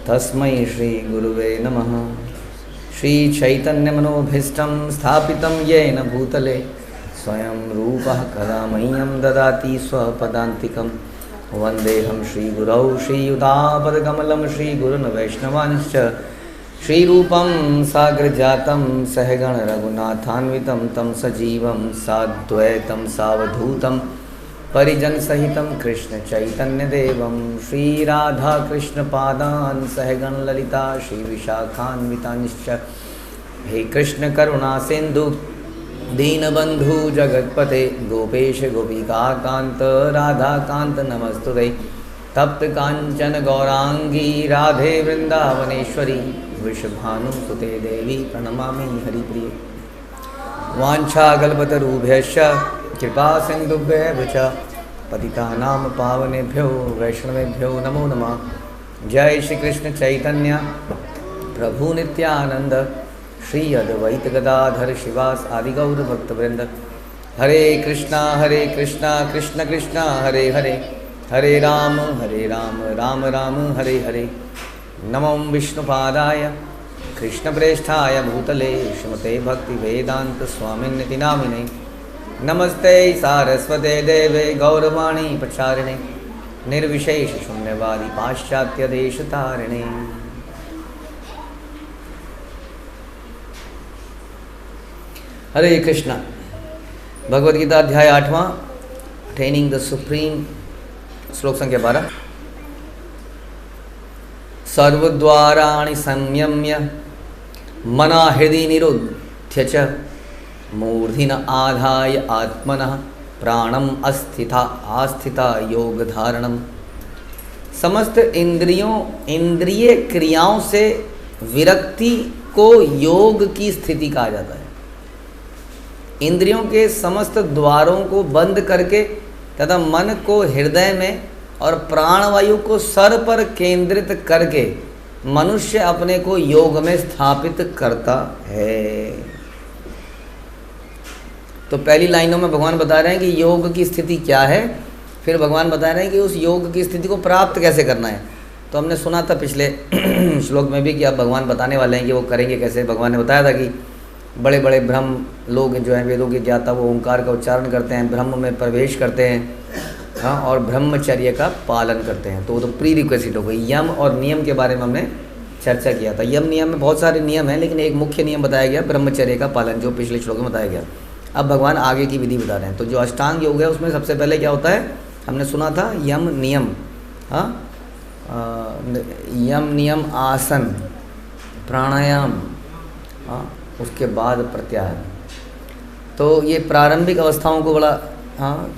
तस्मै श्री गुरुवे नमः। श्री चैतन्यमनोभीष्टं स्थापितं येन भूतले स्वयं रूपः कदा मह्यं ददाति स्वपदान्तिकं। वन्देऽहं श्रीगुरौ श्रीयुतापदकमलं श्रीगुरुन् वैष्णवांश्च श्रीरूपं साग्रजातं सहगण रघुनाथान्वितं तं सजीवं साद्वैतं सावधूतं परिजन सहितं कृष्ण चैतन्य देवं श्रीराधा कृष्ण पादान् सहगण ललिता श्री विशाखान्वितांश्च। हे कृष्ण करुणा सिंधु दीनबंधु जगतपते गोपेश गोपिका कांत राधा कांत नमस्तुते। तप्त कांचन गौरांगी राधे वृंदावनेश्वरी वृषभानुसुते देवी प्रणमामि हरिप्रिये। वाञ्छाकल्पतरुभ्यश्च कृपा सिन्धुभ्यः च पतितानां पावनेभ्यो वैष्णवेभ्यो नमो नमः। जय श्री कृष्ण चैतन्य प्रभु नित्यानंद श्री अद्वैत गदाधर शिवास आदि गौर भक्तवृंद। हरे कृष्णा कृष्ण कृष्णा हरे हरे हरे राम राम राम हरे हरे। नमो विष्णुपादाय कृष्णप्रेष्ठाय भूतले श्रीमते भक्तिवेदांत स्वामिन्निति नामिने। नमस्ते सारस्वते देवे गौरवाणी प्रचारिणे निर्विशेष शून्यवादी पाश्चात्य देश तारिणे। हरे कृष्णा। भगवद गीता अध्याय 8वां अटेनिंग द सुप्रीम श्लोक संख्या 12। सर्वद्वाराणि संयम्य मना हृदि निरुध्य च मूर्धिन आधाय आत्मनः प्राणम आस्थिता योग धारणम। समस्त इंद्रिय क्रियाओं से विरक्ति को योग की स्थिति कहा जाता है। इंद्रियों के समस्त द्वारों को बंद करके तथा मन को हृदय में और प्राणवायु को सर पर केंद्रित करके मनुष्य अपने को योग में स्थापित करता है। तो पहली लाइनों में भगवान बता रहे हैं कि योग की स्थिति क्या है, फिर भगवान बता रहे हैं कि उस योग की स्थिति को प्राप्त कैसे करना है। तो हमने सुना था पिछले श्लोक में भी कि अब भगवान बताने वाले हैं कि वो करेंगे कैसे। भगवान ने बताया था कि बड़े बड़े ब्रह्म लोग जो हैं वेदों के ज्ञाता वो ओंकार का उच्चारण करते हैं, ब्रह्म में प्रवेश करते हैं, हाँ, और ब्रह्मचर्य का पालन करते हैं। तो वो तो प्री रिक्वेस्ट हो गई। यम और नियम के बारे में हमने चर्चा किया था। यम नियम में बहुत सारे नियम हैं, लेकिन एक मुख्य नियम बताया गया ब्रह्मचर्य का पालन, जो पिछले श्लोक में बताया गया। अब भगवान आगे की विधि बता रहे हैं। तो जो अष्टांग योग है उसमें सबसे पहले क्या होता है, हमने सुना था यम नियम, हाँ, यम नियम आसन प्राणायाम, हाँ, उसके बाद प्रत्याहार। तो ये प्रारंभिक अवस्थाओं को बड़ा, हाँ,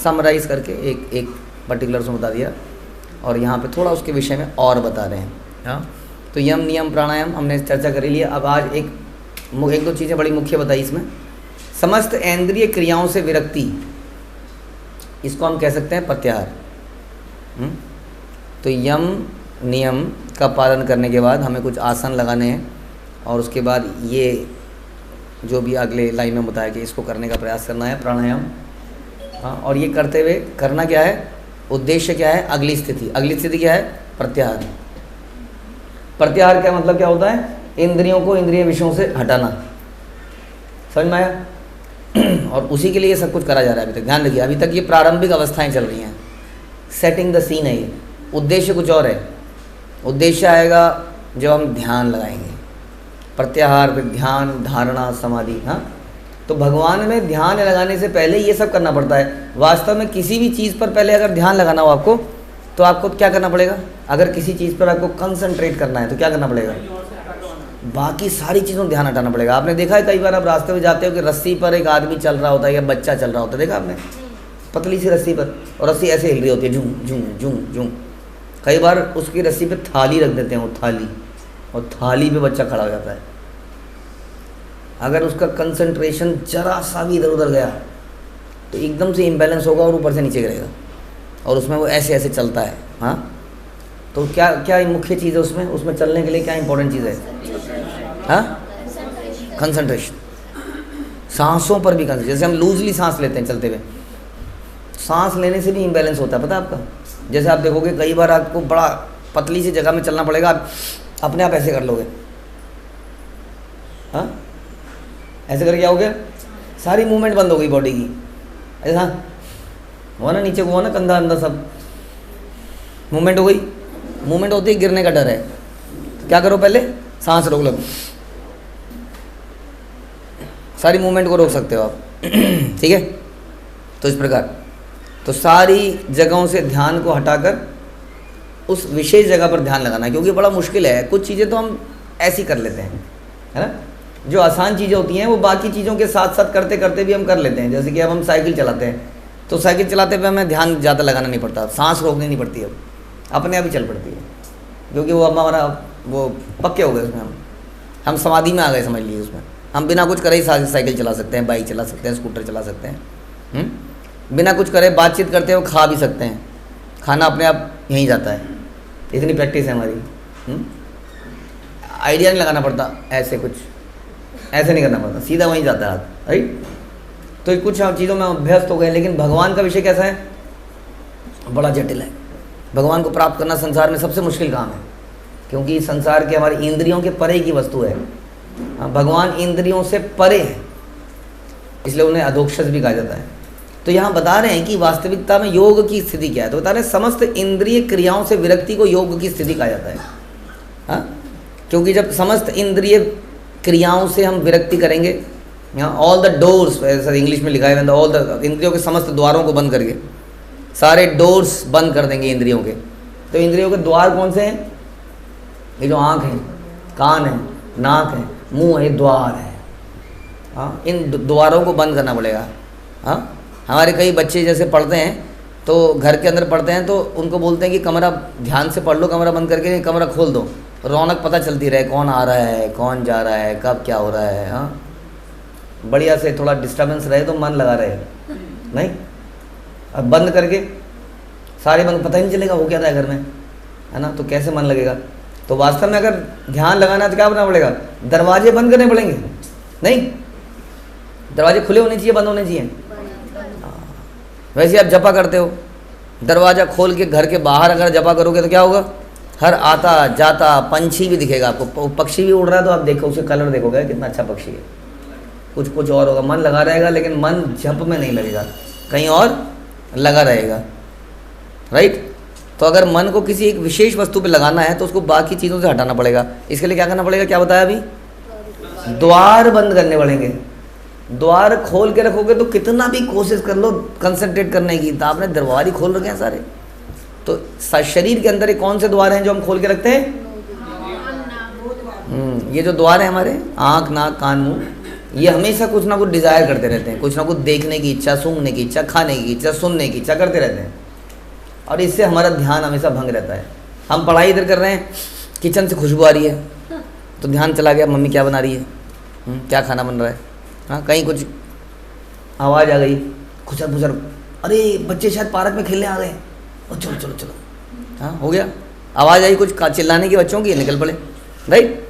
समराइज करके एक पर्टिकुलर उसमें बता दिया, और यहाँ पे थोड़ा उसके विषय में और बता रहे हैं। हाँ, तो यम नियम प्राणायाम हमने चर्चा कर लिया। अब आज एक दो चीज़ें बड़ी मुख्य बताई इसमें। समस्त इंद्रिय क्रियाओं से विरक्ति, इसको हम कह सकते हैं प्रत्याहार। तो यम नियम का पालन करने के बाद हमें कुछ आसन लगाने हैं, और उसके बाद ये जो भी अगले लाइन में बताया कि इसको करने का प्रयास करना है, प्राणायाम। हाँ, और ये करते हुए करना क्या है, उद्देश्य क्या है, अगली स्थिति क्या है, प्रत्याहार। प्रत्याहार का मतलब क्या होता है, इंद्रियों को इंद्रिय विषयों से हटाना। समझ में आया? और उसी के लिए ये सब कुछ करा जा रहा है। अभी तक ध्यान रखिए, अभी तक ये प्रारंभिक अवस्थाएं चल रही हैं, सेटिंग द सीन है ये। उद्देश्य कुछ और है। उद्देश्य आएगा जब हम ध्यान लगाएंगे, प्रत्याहार, फिर ध्यान, धारणा, समाधि। हाँ, तो भगवान में ध्यान लगाने से पहले ये सब करना पड़ता है। वास्तव में किसी भी चीज़ पर पहले अगर ध्यान लगाना हो आपको, तो आपको क्या करना पड़ेगा, अगर किसी चीज़ पर आपको कंसंट्रेट करना है तो क्या करना पड़ेगा, बाकी सारी चीज़ों में ध्यान हटाना पड़ेगा। आपने देखा है कई बार आप रास्ते में जाते हो कि रस्सी पर एक आदमी चल रहा होता है या बच्चा चल रहा होता है, देखा आपने, पतली सी रस्सी पर, और रस्सी ऐसे हिल रही होती है, झूम झूम झूम झूम। कई बार उसकी रस्सी पे थाली रख देते हैं, वो थाली, और थाली पे बच्चा खड़ा हो जाता है। अगर उसका कंसंट्रेशन जरा सा भी इधर उधर गया तो एकदम से इम्बैलेंस होगा और ऊपर से नीचे गिरेगा, और उसमें वो ऐसे ऐसे चलता है। हाँ, तो क्या क्या मुख्य चीज़ है उसमें चलने के लिए क्या इंपॉर्टेंट चीज़ है, हाँ, कंसंट्रेशन। सांसों पर भी कंसंट्रेशन। जैसे हम लूजली सांस लेते हैं चलते हुए, सांस लेने से भी इम्बैलेंस होता है, पता है आपका। जैसे आप देखोगे कई बार आपको बड़ा पतली सी जगह में चलना पड़ेगा, आप अपने आप ऐसे कर लोगे। हाँ, ऐसे करके आओगे, सारी मूवमेंट बंद हो गई बॉडी की। ऐसा हुआ ना, नीचे को हुआ ना, कंधा अंदर सब मूवमेंट हो गई। मूवमेंट होती है, गिरने का डर है, तो क्या करो, पहले सांस रोक लो, सारी मूवमेंट को रोक सकते हो आप। ठीक है, तो इस प्रकार तो सारी जगहों से ध्यान को हटाकर उस विशेष जगह पर ध्यान लगाना, क्योंकि बड़ा मुश्किल है। कुछ चीज़ें तो हम ऐसी कर लेते हैं, है ना, जो आसान चीज़ें होती हैं वो बाकी चीज़ों के साथ साथ करते करते भी हम कर लेते हैं। जैसे कि अब हम साइकिल चलाते हैं, तो साइकिल चलाते हुए हमें ध्यान ज़्यादा लगाना नहीं पड़ता, सांस रोकनी नहीं पड़ती, अब अपने आप ही चल पड़ती है, क्योंकि वो हमारा वो पक्के हो गए उसमें, हम समाधि में आ गए समझ लीजिए। उसमें हम बिना कुछ करे ही साइकिल चला सकते हैं, बाइक चला सकते हैं, स्कूटर चला सकते हैं, बिना कुछ करे बातचीत करते हुए खा भी सकते हैं, खाना अपने आप यहीं जाता है, इतनी प्रैक्टिस है हमारी। आइडिया नहीं लगाना पड़ता, ऐसे कुछ ऐसे नहीं करना पड़ता, सीधा वहीं जाता है हाथ, राइट। तो कुछ चीज़ों में अभ्यस्त हो गए, लेकिन भगवान का विषय कैसा है, बड़ा जटिल है। भगवान को प्राप्त करना संसार में सबसे मुश्किल काम है, क्योंकि संसार के हमारी इंद्रियों के परे की वस्तु है। भगवान इंद्रियों से परे है, इसलिए उन्हें अधोक्षज भी कहा जाता है। तो यहाँ बता रहे हैं कि वास्तविकता में योग की स्थिति क्या है, तो बता रहे हैं समस्त इंद्रिय क्रियाओं से विरक्ति को योग की स्थिति कहा जाता है। हाँ, क्योंकि जब समस्त इंद्रिय क्रियाओं से हम विरक्ति करेंगे, यहाँ ऑल द डोर्स, ऐसा इंग्लिश में लिखा है, ऑल द, इंद्रियों के समस्त द्वारों को बंद करके, सारे डोर्स बंद कर देंगे इंद्रियों के। तो इंद्रियों के द्वार कौन से हैं, ये जो आँख है, कान है, नाक है, मुंह है, द्वार है। हाँ, इन द्वारों को बंद करना पड़ेगा। हाँ, हमारे कई बच्चे जैसे पढ़ते हैं, तो घर के अंदर पढ़ते हैं, तो उनको बोलते हैं कि कमरा ध्यान से पढ़ लो, कमरा बंद करके कमरा खोल दो, रौनक पता चलती रहे, कौन आ रहा है, कौन जा रहा है, कब क्या हो रहा है। हाँ, बढ़िया से थोड़ा डिस्टर्बेंस रहे तो मन लगा रहे, नहीं अब बंद करके सारे बंद, पता ही नहीं चलेगा वो क्या था घर में, है ना, तो कैसे मन लगेगा। तो वास्तव में अगर ध्यान लगाना है तो क्या करना पड़ेगा, दरवाजे बंद करने पड़ेंगे, नहीं दरवाजे खुले होने चाहिए, बंद होने चाहिए। वैसे आप जपा करते हो, दरवाज़ा खोल के घर के बाहर अगर जपा करोगे तो क्या होगा, हर आता जाता पंछी भी दिखेगा आपको, पक्षी भी उड़ रहा है तो आप देखो, उसके कलर देखोगे कितना अच्छा पक्षी है, कुछ और होगा, मन लगा रहेगा, लेकिन मन जप में नहीं लगेगा, कहीं और लगा रहेगा, राइट। तो अगर मन को किसी एक विशेष वस्तु पे लगाना है तो उसको बाकी चीज़ों से हटाना पड़ेगा। इसके लिए क्या करना पड़ेगा, क्या बताया अभी, द्वार बंद करने पड़ेंगे। द्वार खोल के रखोगे तो कितना भी कोशिश कर लो कंसंट्रेट करने की, तो आपने दरवाजे खोल रखे हैं सारे। तो शरीर के अंदर कौन से द्वार हैं जो हम खोल के रखते हैं, ये जो द्वार है हमारे आँख, नाक, कान, मुँह, ये हमेशा कुछ ना कुछ डिज़ायर करते रहते हैं, कुछ ना कुछ देखने की इच्छा, सूंघने की इच्छा, खाने की इच्छा, सुनने की इच्छा करते रहते हैं, और इससे हमारा ध्यान हमेशा भंग रहता है। हम पढ़ाई इधर कर रहे हैं, किचन से खुशबू आ रही है तो ध्यान चला गया, मम्मी क्या बना रही है, क्या खाना बन रहा है। हाँ, कहीं कुछ आवाज़ आ गई, खुचर पुचर, अरे बच्चे शायद पार्क में खेलने आ गए, और चलो चलो चलो, हाँ हो गया, आवाज़ आई कुछ चिल्लाने की बच्चों की, निकल पड़े, राइट।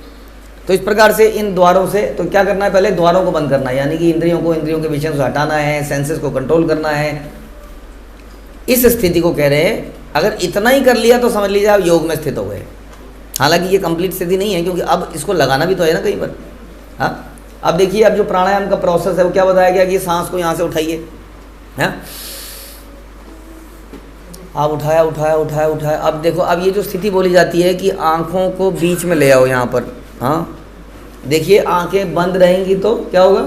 तो इस प्रकार से इन द्वारों से तो क्या करना है, पहले द्वारों को बंद करना है, यानी कि इंद्रियों को इंद्रियों के विषयों से हटाना है, सेंसेस को कंट्रोल करना है। इस स्थिति को कह रहे हैं, अगर इतना ही कर लिया तो समझ लीजिए आप योग में स्थित हो गए। हालांकि ये कंप्लीट स्थिति नहीं है, क्योंकि अब इसको लगाना भी तो है ना कहीं पर। हाँ, अब देखिए, अब जो प्राणायाम का प्रोसेस है वो क्या बताया गया कि सांस को यहाँ से उठाइए, हाँ आप उठाया उठाया उठाया उठाया। अब देखो, अब ये जो स्थिति बोली जाती है कि आँखों को बीच में ले आओ यहाँ पर। हाँ देखिए, आंखें बंद रहेंगी तो क्या होगा,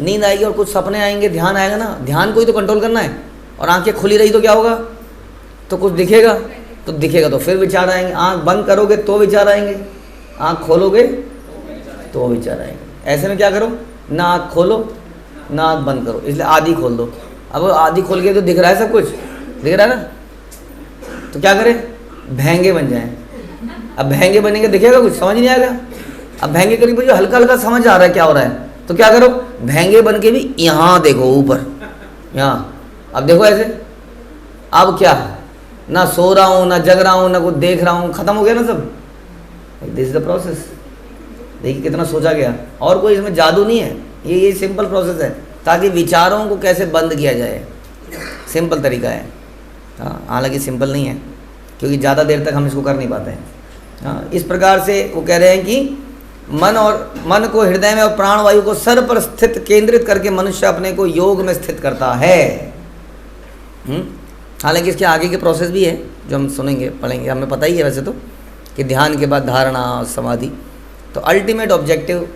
नींद आएगी और कुछ सपने आएंगे, ध्यान आएगा ना, ध्यान को ही तो कंट्रोल करना है। और आंखें खुली रही तो क्या होगा, तो कुछ दिखेगा, तो फिर विचार आएंगे। आंख बंद करोगे तो विचार आएंगे, आंख खोलोगे तो विचार आएंगे। ऐसे में क्या करो, ना आँख खोलो ना आँख बंद करो, इसलिए आधी खोल दो। अब आधी खोल के तो दिख रहा है, सब कुछ दिख रहा है ना, तो क्या करें, भैंगे बन जाएं। अब भैंगे बनेंगे, दिखेगा कुछ, समझ नहीं आएगा। अब भैंगे करीब जो हल्का हल्का समझ आ रहा है क्या हो रहा है, तो क्या करो, भैंगे बन के भी यहाँ देखो, ऊपर यहाँ, अब देखो ऐसे। अब क्या, ना सो रहा हूँ ना जग रहा हूँ ना कुछ देख रहा हूँ, खत्म हो गया ना सब। This is the process. देखिए कितना सोचा गया, और कोई इसमें जादू नहीं है, ये सिंपल प्रोसेस है, ताकि विचारों को कैसे बंद किया जाए, सिंपल तरीका है। हाँ, हालांकि सिंपल नहीं है, क्योंकि ज़्यादा देर तक हम इसको कर नहीं पाते हैं। हाँ, इस प्रकार से वो कह रहे हैं कि मन को हृदय में और प्राणवायु को सर पर स्थित केंद्रित करके मनुष्य अपने को योग में स्थित करता है। हालांकि इसके आगे के प्रोसेस भी है जो हम सुनेंगे पढ़ेंगे, हमें पता ही है वैसे तो, कि ध्यान के बाद धारणा और समाधि। तो अल्टीमेट ऑब्जेक्टिव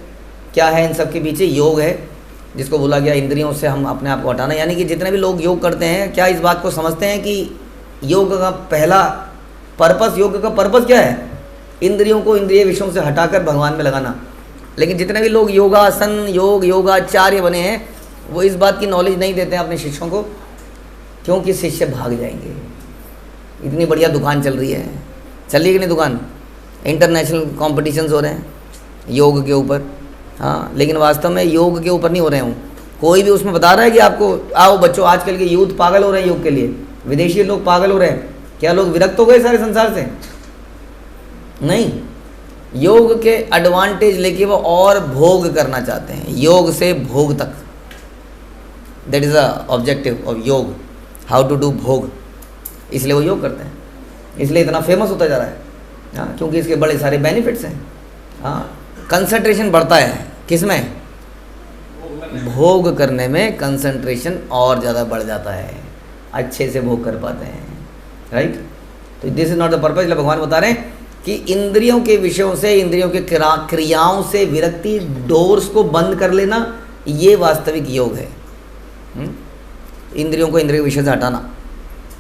क्या है इन सब के पीछे? योग है, जिसको बोला गया इंद्रियों से हम अपने आप को हटाना। यानी कि जितने भी लोग योग करते हैं, क्या इस बात को समझते हैं कि योग का पहला पर्पस, योग का पर्पस क्या है? इंद्रियों को इंद्रिय विषयों से हटाकर भगवान में लगाना। लेकिन जितने भी लोग योगासन, योगाचार्य बने हैं, वो इस बात की नॉलेज नहीं देते हैं अपने शिष्यों को, क्योंकि शिष्य भाग जाएंगे। इतनी बढ़िया दुकान चल रही है, चल रही है कि नहीं दुकान, इंटरनेशनल कॉम्पिटिशन्स हो रहे हैं योग के ऊपर। हाँ, लेकिन वास्तव में योग के ऊपर नहीं हो रहे हूँ। कोई भी उसमें बता रहा है कि आपको आओ बच्चों, आजकल के यूथ पागल हो रहे हैं योग के लिए, विदेशी लोग पागल हो रहे हैं। क्या लोग विरक्त हो गए सारे संसार से? नहीं, योग के एडवांटेज लेके वो और भोग करना चाहते हैं, योग से भोग तक। That is the objective of योग, हाउ टू डू भोग। इसलिए वो योग करते हैं, इसलिए इतना फेमस होता जा रहा है। हाँ, क्योंकि इसके बड़े सारे बेनिफिट्स हैं। हाँ, कंसंट्रेशन बढ़ता है किसमें? भोग करने में कंसंट्रेशन और ज़्यादा बढ़ जाता है, अच्छे से भोग कर पाते हैं, राइट। तो this is not the purpose. भगवान बता रहे हैं कि इंद्रियों के विषयों से, इंद्रियों के क्रियाओं से विरक्ति, डोर्स को बंद कर लेना, ये वास्तविक योग है। इंद्रियों को इंद्रिय विषय से हटाना,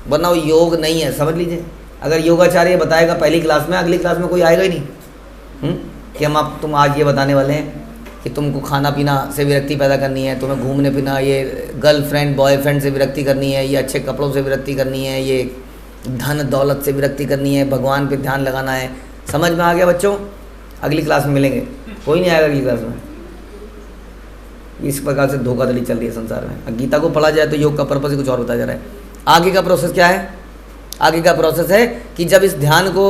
वरना वो योग नहीं है, समझ लीजिए। अगर योगाचार्य बताएगा पहली क्लास में, अगली क्लास में कोई आएगा ही नहीं। कि तुम आज ये बताने वाले हैं कि तुमको खाना पीना से विरक्ति पैदा करनी है, तुम्हें घूमने फिरना, ये गर्लफ्रेंड बॉयफ्रेंड से विरक्ति करनी है, ये अच्छे कपड़ों से विरक्ति करनी है, ये धन दौलत से विरक्ति करनी है, भगवान पे ध्यान लगाना है। समझ में आ गया बच्चों? अगली क्लास में मिलेंगे, कोई नहीं आएगा अगली क्लास में। इस प्रकार से धोखाधड़ी चल रही है संसार में। गीता को पढ़ा जाए तो योग का पर्पस ही कुछ और बताया जा रहा है। आगे का प्रोसेस क्या है? आगे का प्रोसेस है कि जब इस ध्यान को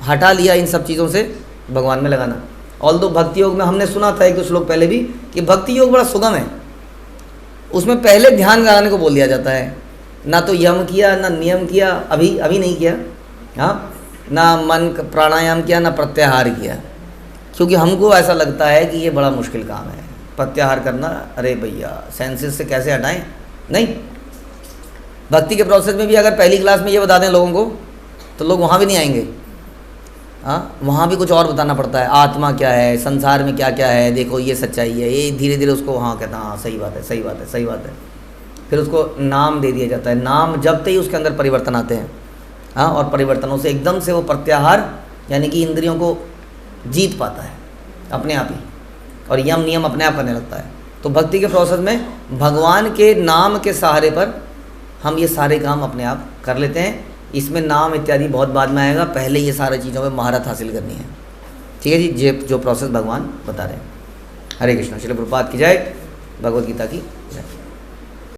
हटा लिया इन सब चीज़ों से, भगवान में लगाना। ऑल्दो भक्ति योग में हमने सुना था एक दो श्लोक पहले भी कि भक्ति योग बड़ा सुगम है, उसमें पहले ध्यान लगाने को बोल दिया जाता है। ना तो यम किया, ना नियम किया, अभी नहीं किया। हाँ, ना मन प्राणायाम किया, ना प्रत्याहार किया, क्योंकि हमको ऐसा लगता है कि ये बड़ा मुश्किल काम है प्रत्याहार करना। अरे भैया, सेंसेस से कैसे हटाएं? नहीं, भक्ति के प्रोसेस में भी अगर पहली क्लास में ये बता दें लोगों को, तो लोग वहाँ भी नहीं आएंगे। हाँ, वहाँ भी कुछ और बताना पड़ता है। आत्मा क्या है, संसार में क्या क्या है, देखो ये सच्चाई है, ये धीरे धीरे उसको हाँ कहता है, हाँ सही बात है, सही बात है, सही बात है। फिर उसको नाम दे दिया जाता है। नाम जबते ही उसके अंदर परिवर्तन आते हैं। हाँ, और परिवर्तनों से एकदम से वो प्रत्याहार, यानी कि इंद्रियों को जीत पाता है अपने आप ही, और यम नियम अपने आप करने लगता है। तो भक्ति के प्रोसेस में भगवान के नाम के सहारे पर हम ये सारे काम अपने आप कर लेते हैं। इसमें नाम इत्यादि बहुत बाद में आएगा, पहले ये सारी चीज़ों में महारत हासिल करनी है। ठीक है जी, ये जो प्रोसेस भगवान बता रहे हैं। हरे कृष्ण। श्रील प्रभुपाद की जय, भगवद गीता की जय।